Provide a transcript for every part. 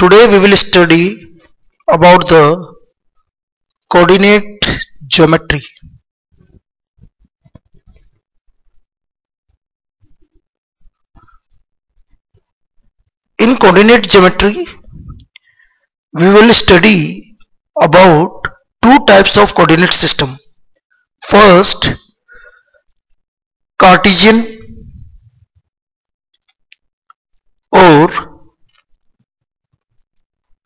Today we will study about the coordinate geometry. In coordinate geometry, we will study about two types of coordinate system. First, Cartesian or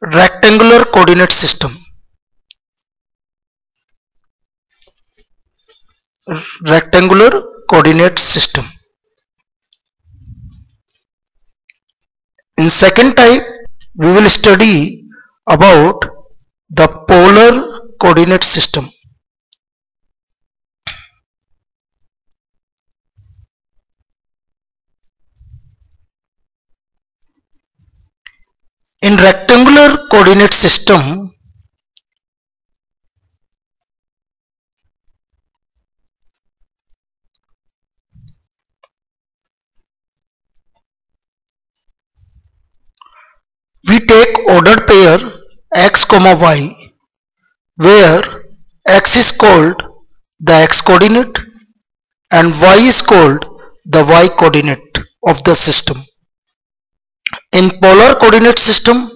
rectangular coordinate system. Rectangular coordinate system. In second type, we will study about the polar coordinate system. In rectangular coordinate system, we take ordered pair x, y, where x is called the x coordinate and y is called the y coordinate of the system. In polar coordinate system,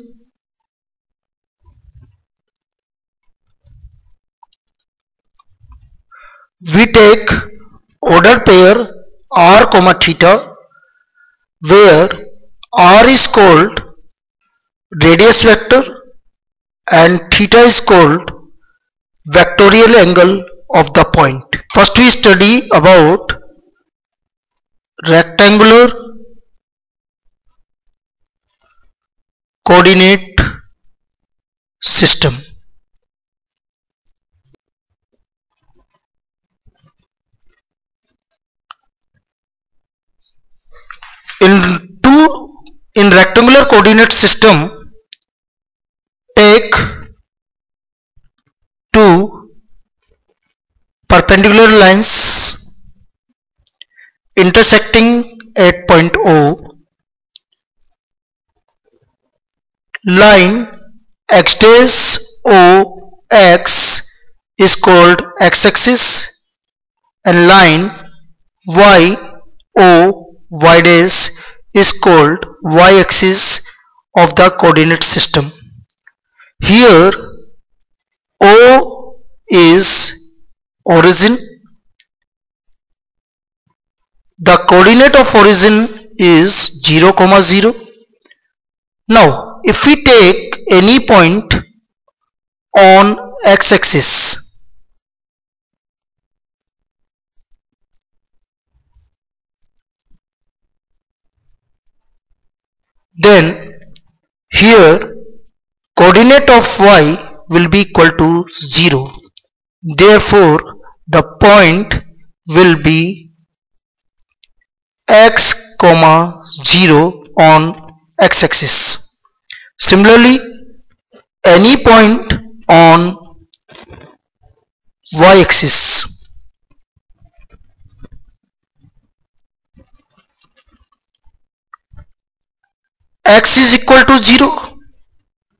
we take ordered pair r, theta, where r is called radius vector and theta is called vectorial angle of the point. First we study about rectangular coordinate system. In rectangular coordinate system, take two perpendicular lines intersecting at point O. Line x dash O x is called x-axis and line y O y dash is called y-axis of the coordinate system. Here O is origin. The coordinate of origin is 0, 0. Now if we take any point on x-axis, then here coordinate of y will be equal to 0. Therefore the point will be x, 0 on x-axis. Similarly, any point on y-axis, x is equal to 0.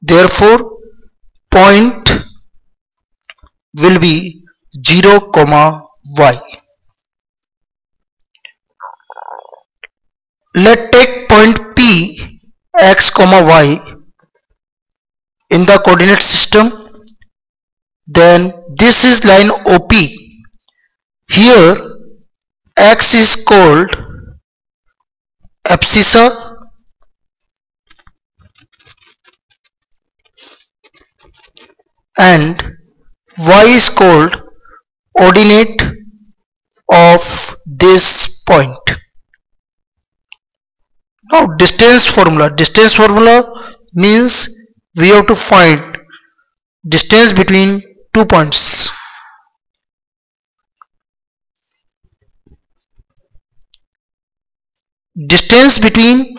Therefore point will be 0, y. Let's take point P, x, y in the coordinate system. Then this is line OP. Here x is called abscissa and y is called ordinate of this point. Now distance formula means we have to find distance between two points. Distance between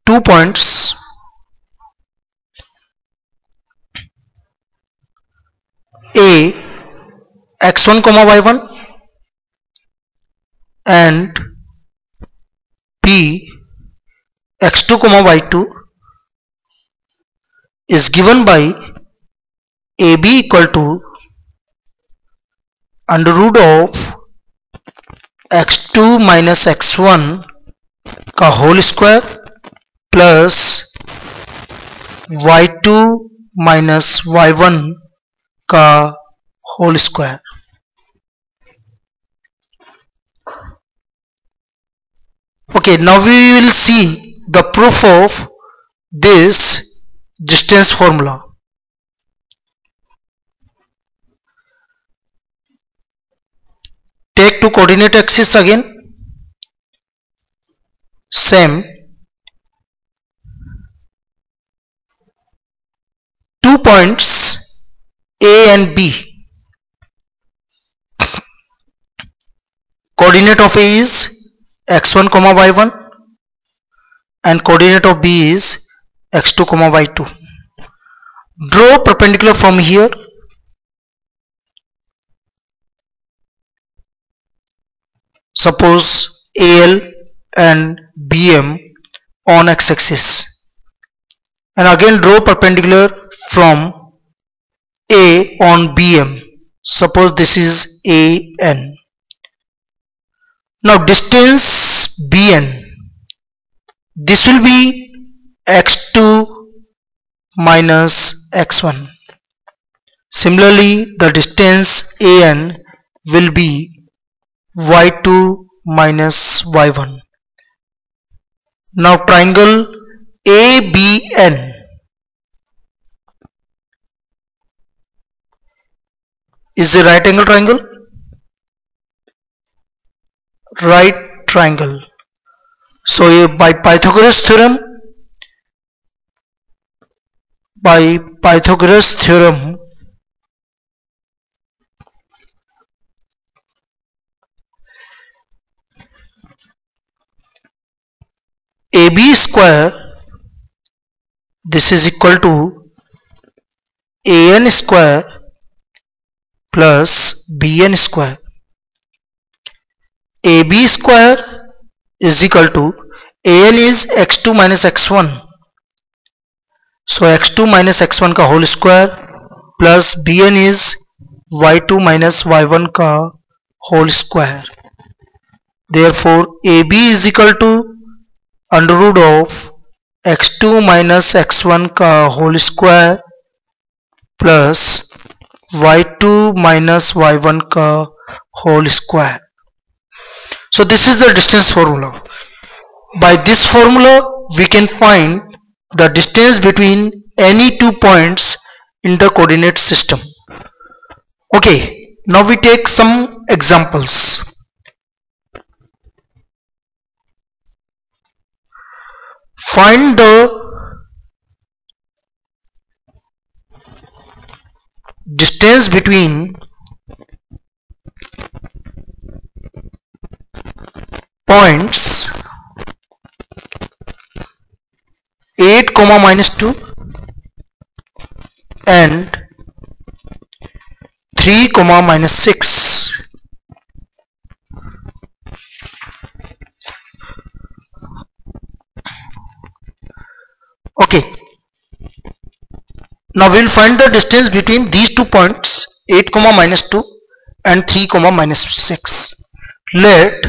two points A, x1, y1 and b x2 comma y2 is given by ab equal to under root of x2 minus x1 का whole square plus y2 minus y1 का whole square. Okay, now we will see the proof of this distance formula. Take two coordinate axes again. Same. Two points A and B. Coordinate of A is x1 comma y1 and coordinate of B is x2 comma y2. Draw perpendicular from here. Suppose AL and BM on x-axis, and again draw perpendicular from A on BM. Suppose this is AN. Now distance BN, this will be x2 minus x1. Similarly, the distance AN will be y2 minus y1. Now triangle ABN is a right angle triangle. Right triangle. So by Pythagoras theorem, AB square, this is equal to AN square plus BN square. AB square is equal to AN is x2 minus x1. So x2 minus x1 का whole square plus BN is y2 minus y1 का whole square. Therefore AB is equal to under root of x2 minus x1 का whole square plus y2 minus y1 का whole square. So this is the distance formula. By this formula we can find the distance between any two points in the coordinate system. Okay, now we take some examples. Find the distance between points 8 comma minus 2 and 3 comma minus 6. Okay, now we will find the distance between these two points 8 comma minus 2 and 3 comma minus 6. Let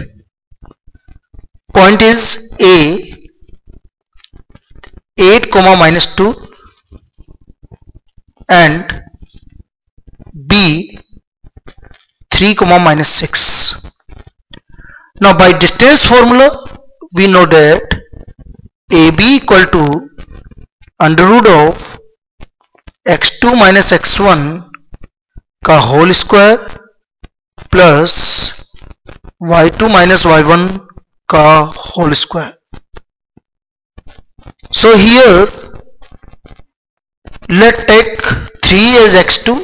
point is A 8 comma minus 2 and B 3 comma minus 6. Now by distance formula we know that AB equal to under root of x2 minus x1 का whole square plus y2 minus y1 का whole square. So here let take 3 as x2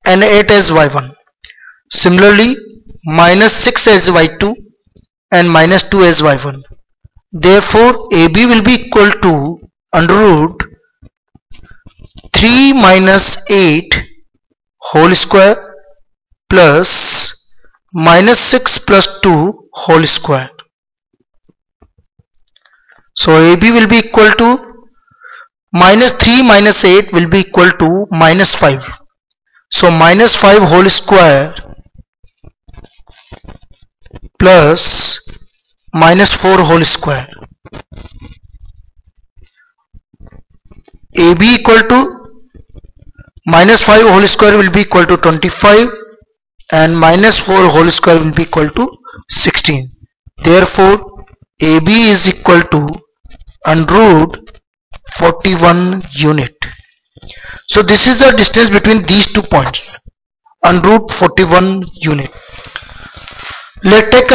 and 8 as y1. Similarly minus 6 as y2 and minus 2 as y1. Therefore AB will be equal to under root 3 minus 8 whole square plus minus 6 plus 2 whole square. So AB will be equal to minus 3 minus 8 will be equal to minus 5. So minus 5 whole square plus minus 4 whole square. AB equal to minus 5 whole square will be equal to 25 and minus 4 whole square will be equal to 16. Therefore, AB is equal to under root 41 unit. So this is the distance between these 2 points, under root 41 unit. Let's take